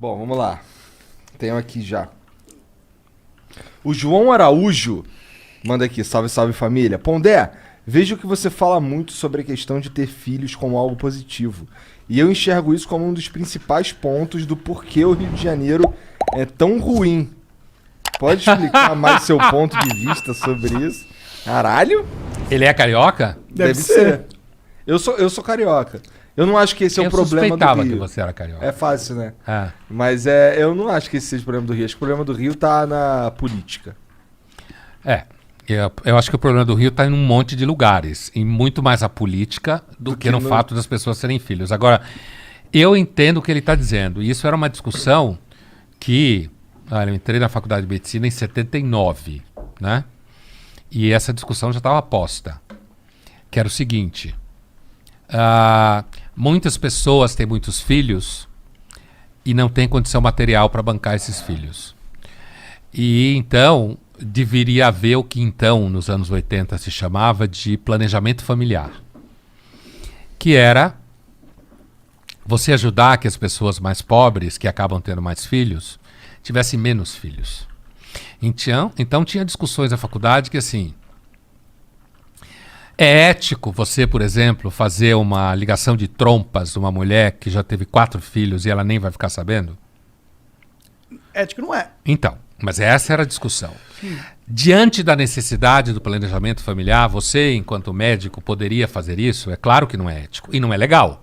Bom, vamos lá. Tenho aqui já. O João Araújo manda aqui, salve, salve família. Pondé, vejo que você fala muito sobre a questão de ter filhos como algo positivo. E eu enxergo isso como um dos principais pontos do porquê o Rio de Janeiro é tão ruim. Pode explicar mais seu ponto de vista sobre isso? Caralho? Ele é carioca? Deve ser. Eu sou carioca. Eu não acho que esse é o problema do Rio. Eu suspeitava que você era carioca. É fácil, né? Ah. Mas eu não acho que esse seja o problema do Rio. Acho que o problema do Rio tá na política. Eu acho que o problema do Rio está em um monte de lugares, e muito mais a política do que no fato das pessoas serem filhos. Agora, eu entendo o que ele está dizendo, e isso era uma discussão que... eu entrei na faculdade de medicina em 79, né? E essa discussão já estava posta, que era o seguinte: muitas pessoas têm muitos filhos e não têm condição material para bancar esses filhos. E então deveria haver o que então, nos anos 80, se chamava de planejamento familiar, que era você ajudar que as pessoas mais pobres, que acabam tendo mais filhos, tivessem menos filhos. Então tinha discussões na faculdade que assim, é ético você, por exemplo, fazer uma ligação de trompas de uma mulher que já teve 4 filhos e ela nem vai ficar sabendo? Ético não é. Então, mas essa era a discussão. Diante da necessidade do planejamento familiar, você, enquanto médico, poderia fazer isso? É claro que não é ético e não é legal.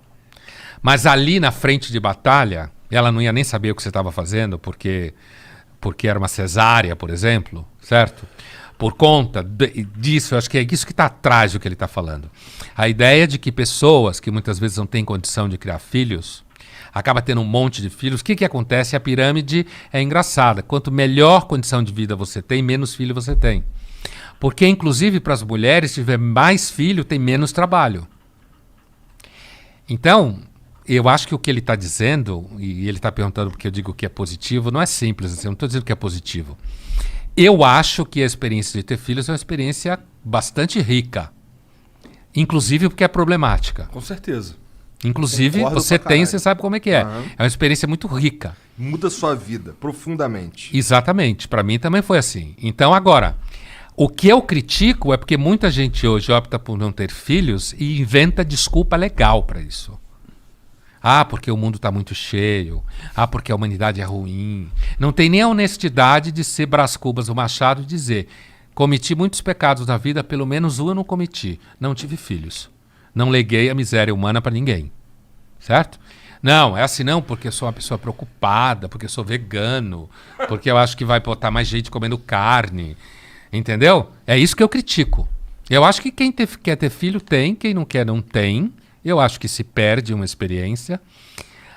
Mas ali na frente de batalha, ela não ia nem saber o que você estava fazendo, porque era uma cesárea, por exemplo, certo? Por conta disso, eu acho que é isso que está atrás do que ele está falando. A ideia de que pessoas que muitas vezes não têm condição de criar filhos, acaba tendo um monte de filhos. O que acontece? A pirâmide é engraçada. Quanto melhor condição de vida você tem, menos filho você tem. Porque, inclusive, para as mulheres, se tiver mais filho, tem menos trabalho. Então, eu acho que o que ele está dizendo, e ele está perguntando porque eu digo que é positivo, não é simples assim, eu não estou dizendo que é positivo. Eu acho que a experiência de ter filhos é uma experiência bastante rica. Inclusive porque é problemática. Com certeza. Inclusive, Concordo você pra tem, caralho. você sabe como é que é. Uhum. É uma experiência muito rica. Muda sua vida profundamente. Exatamente. Para mim também foi assim. Então, agora, o que eu critico é porque muita gente hoje opta por não ter filhos e inventa desculpa legal para isso. Porque o mundo está muito cheio. Porque a humanidade é ruim. Não tem nem a honestidade de ser Brás Cubas do Machado e dizer: cometi muitos pecados na vida, pelo menos um eu não cometi. Não tive filhos. Não leguei a miséria humana para ninguém. Certo? Não, é assim não, porque eu sou uma pessoa preocupada, porque eu sou vegano, porque eu acho que vai botar mais gente comendo carne. Entendeu? É isso que eu critico. Eu acho que quem quer ter filho tem, quem não quer não tem. Eu acho que se perde uma experiência.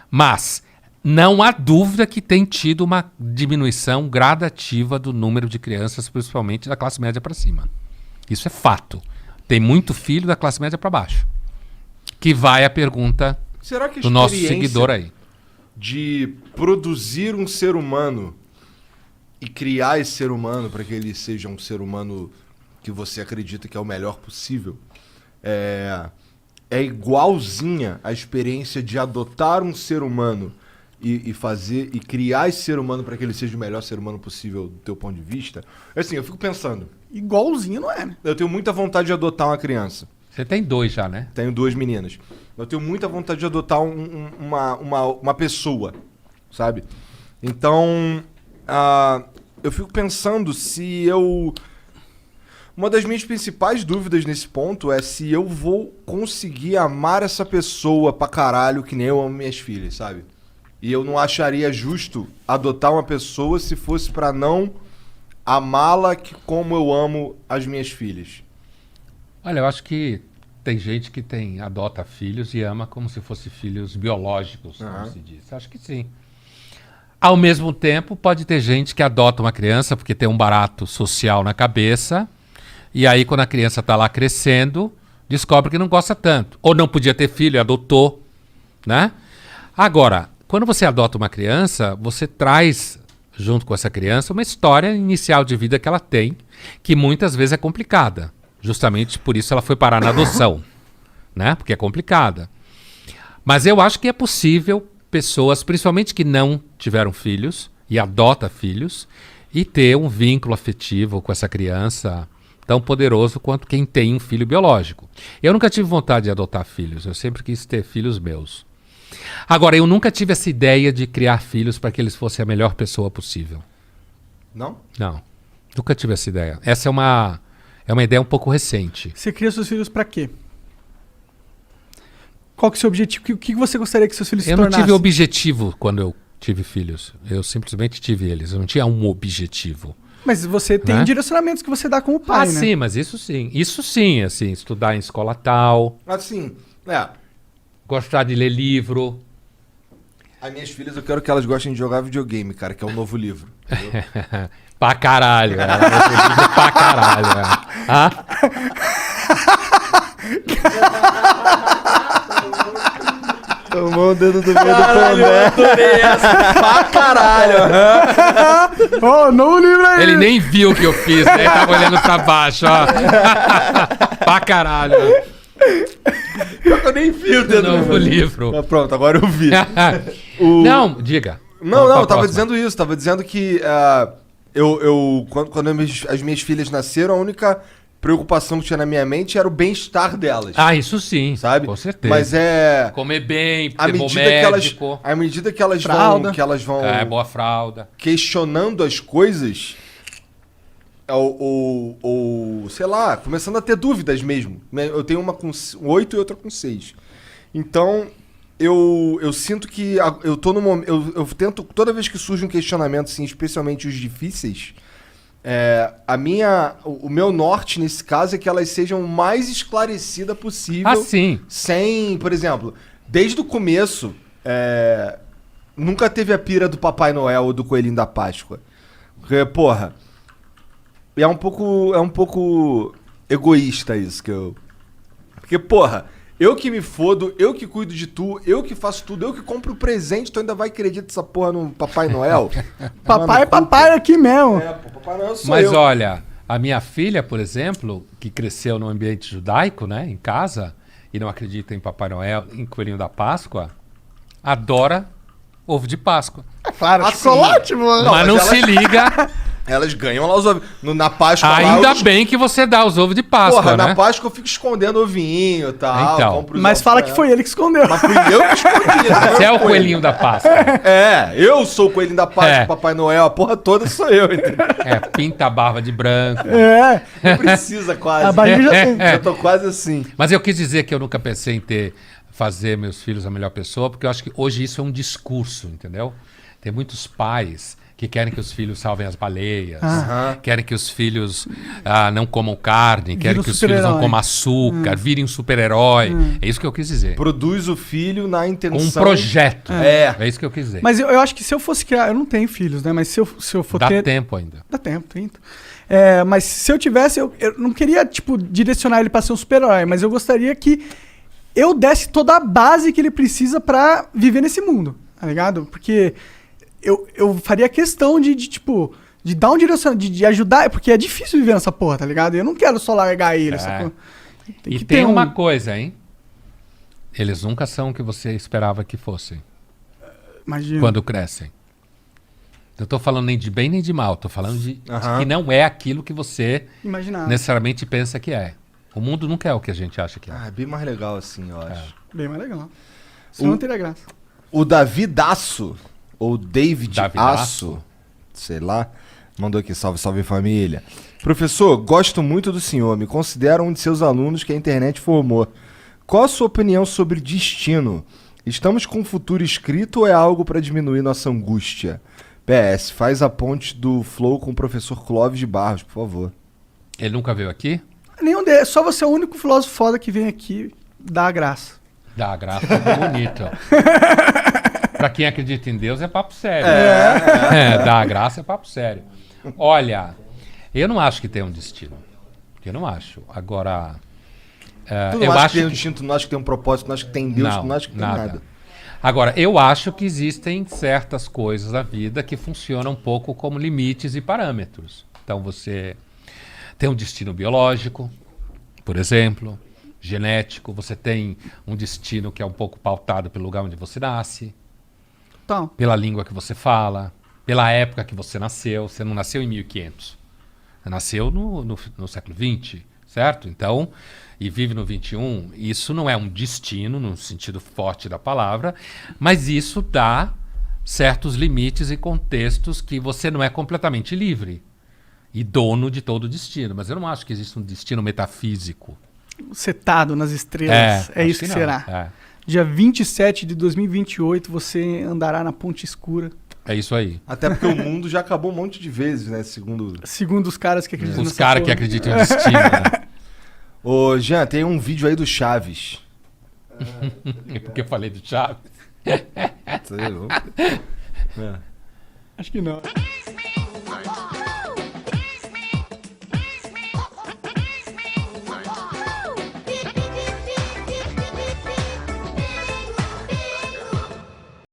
Mas não há dúvida que tem tido uma diminuição gradativa do número de crianças, principalmente da classe média para cima. Isso é fato. Tem muito filho da classe média para baixo. Que vai a pergunta do nosso seguidor aí. De produzir um ser humano e criar esse ser humano para que ele seja um ser humano que você acredita que é o melhor possível, é igualzinha a experiência de adotar um ser humano e criar esse ser humano para que ele seja o melhor ser humano possível do teu ponto de vista. Assim, eu fico pensando. Igualzinho não é, né? Eu tenho muita vontade de adotar uma criança. Você tem 2 já, né? Tenho 2 meninas. Eu tenho muita vontade de adotar uma pessoa, sabe? Então, eu fico pensando se eu... Uma das minhas principais dúvidas nesse ponto é se eu vou conseguir amar essa pessoa pra caralho que nem eu amo minhas filhas, sabe? E eu não acharia justo adotar uma pessoa se fosse pra não amá-la como eu amo as minhas filhas. Olha, eu acho que tem gente que adota filhos e ama como se fossem filhos biológicos, como se diz. Acho que sim. Ao mesmo tempo, pode ter gente que adota uma criança porque tem um barato social na cabeça, e aí quando a criança está lá crescendo, descobre que não gosta tanto. Ou não podia ter filho e adotou, né? Agora, quando você adota uma criança, você traz, junto com essa criança, uma história inicial de vida que ela tem, que muitas vezes é complicada. Justamente por isso ela foi parar na adoção, né? Porque é complicada. Mas eu acho que é possível pessoas, principalmente que não tiveram filhos e adota filhos, e ter um vínculo afetivo com essa criança tão poderoso quanto quem tem um filho biológico. Eu nunca tive vontade de adotar filhos, eu sempre quis ter filhos meus. Agora, eu nunca tive essa ideia de criar filhos para que eles fossem a melhor pessoa possível. Não? Não, nunca tive essa ideia. Essa é uma ideia um pouco recente. Você cria seus filhos pra quê? Qual que é o seu objetivo? O que você gostaria que seus filhos se Eu não tornassem? tive objetivo quando eu tive filhos. Eu simplesmente tive eles. Eu não tinha um objetivo. Mas você tem Né? direcionamentos que você dá como pai, né? Sim, mas isso sim. Isso sim, assim, estudar em escola tal, Assim, gostar de ler livro. as minhas filhas eu quero que elas gostem de jogar videogame, cara, que é um novo livro. Entendeu? Pra caralho. Pra caralho. Ah? Tomou o dedo do meio do pondé. Pra caralho. Ó, novo livro aí! Ele nem viu o que eu fiz, né? Ele tava olhando pra baixo, ó. Pra caralho. Eu nem vi o dedo Novo do livro. Ah, pronto, agora eu vi. Não, diga. Não, Vamos pra eu tava próxima. dizendo isso. Tava dizendo que quando as minhas filhas nasceram, a única preocupação que tinha na minha mente era o bem-estar delas. Ah, isso sim. sabe? Com certeza. Mas é... Comer bem, À ter bom medida, que elas, médico. à medida que elas Fralda. vão Boa fralda. questionando as coisas, ou sei lá, começando a ter dúvidas mesmo. Eu tenho uma com 8 e outra com 6. Então, eu sinto que eu tô no momento... Eu tento, toda vez que surge um questionamento, assim, especialmente os difíceis, o meu norte nesse caso é que elas sejam o mais esclarecida possível. Ah, sim. Sem, por exemplo, desde o começo, nunca teve a pira do Papai Noel ou do Coelhinho da Páscoa. Porque, porra, é um pouco egoísta isso que eu... Porque, porra, eu que me fodo, eu que cuido de tu, eu que faço tudo, eu que compro o presente, tu ainda vai acreditar essa porra no Papai Noel? Papai é papai aqui mesmo. Pô, Papai Noel sou Mas eu. olha, a minha filha, por exemplo, que cresceu no ambiente judaico, né, em casa, e não acredita em Papai Noel, em Coelhinho da Páscoa, adora ovo de Páscoa. É claro, Assim, chocolate, mano. Não, mas não mas se liga. Elas ganham lá os ovos. Na Páscoa lá, Ainda eu... bem que você dá os ovos de Páscoa, Porra, né? na Páscoa eu fico escondendo ovinho e tal. Então. compro os Mas ovos fala pra que ela. foi ele que escondeu. Mas fui eu que escondi. não Você é o foi. coelhinho da Páscoa. Eu sou o coelhinho da Páscoa, É. Papai Noel, a porra toda sou eu, entendeu? Pinta a barba de branco. É, Não precisa quase. a barriga já tem. Eu tô quase assim. Mas eu quis dizer que eu nunca pensei em fazer meus filhos a melhor pessoa, porque eu acho que hoje isso é um discurso, entendeu? Tem muitos pais que querem que os filhos salvem as baleias, querem que os filhos não comam carne, querem um que os filhos não super-herói. comam açúcar, virem um super-herói. É isso que eu quis dizer. Produz o filho na Com um intenção... projeto. É. É isso que eu quis dizer. Mas eu acho que se eu fosse criar... Eu não tenho filhos, né? Mas se eu for Dá ter... tempo ainda. Dá tempo, 30. Mas se eu tivesse... Eu não queria, tipo, direcionar ele pra ser um super-herói, mas eu gostaria que eu desse toda a base que ele precisa pra viver nesse mundo, tá ligado? Porque eu faria questão de dar um direcionamento, de ajudar, porque é difícil viver nessa porra, tá ligado? Eu não quero só largar ele, sacou? E que tem ter uma coisa, hein? Eles nunca são o que você esperava que fossem Imagina. quando crescem. Não tô falando nem de bem nem de mal, tô falando de Aham. que não é aquilo que você Imaginar. necessariamente pensa que é. O mundo nunca é o que a gente acha que é. É bem mais legal assim, eu acho. Bem mais legal. Senão não teria graça. O Davi Daço, ou David Davi Aço, sei lá, mandou aqui, salve, salve família. Professor, gosto muito do senhor, me considero um de seus alunos que a internet formou. Qual a sua opinião sobre destino? Estamos com o futuro escrito ou é algo para diminuir nossa angústia? PS, faz a ponte do Flow com o professor Clóvis de Barros, por favor. Ele nunca veio aqui? Nenhum deles. Só você é o único filósofo foda que vem aqui dar a graça. Dá a graça bonito. Pra quem acredita em Deus é papo sério. Dá a graça é papo sério. Olha, eu não acho que tem um destino. Eu não acho. Agora, Tu não eu acha acho que tem um que... destino, tu não acha que tem um propósito, tu não acha que tem Deus, Não, tu não acha que tem nada. Agora, eu acho que existem certas coisas na vida que funcionam um pouco como limites e parâmetros. Então, você tem um destino biológico, por exemplo, genético. Você tem um destino que é um pouco pautado pelo lugar onde você nasce. Total. Pela língua que você fala, pela época que você nasceu. Você não nasceu em 1500. Você nasceu no século XX, certo? Então, e vive no 21. Isso não é um destino, no sentido forte da palavra, mas isso dá certos limites e contextos que você não é completamente livre e dono de todo o destino. Mas eu não acho que existe um destino metafísico. Setado nas estrelas. É acho isso que não. será. É. Dia 27 de 2028, você andará na Ponte Escura. É isso aí. Até porque o mundo já acabou um monte de vezes, né? Segundo... Segundo os caras que acreditam Os nessa caras que porra. acreditam em destino, né? Ô, Jean, tem um vídeo aí do Chaves. Porque eu falei do Chaves. Você viu? É. Acho que não.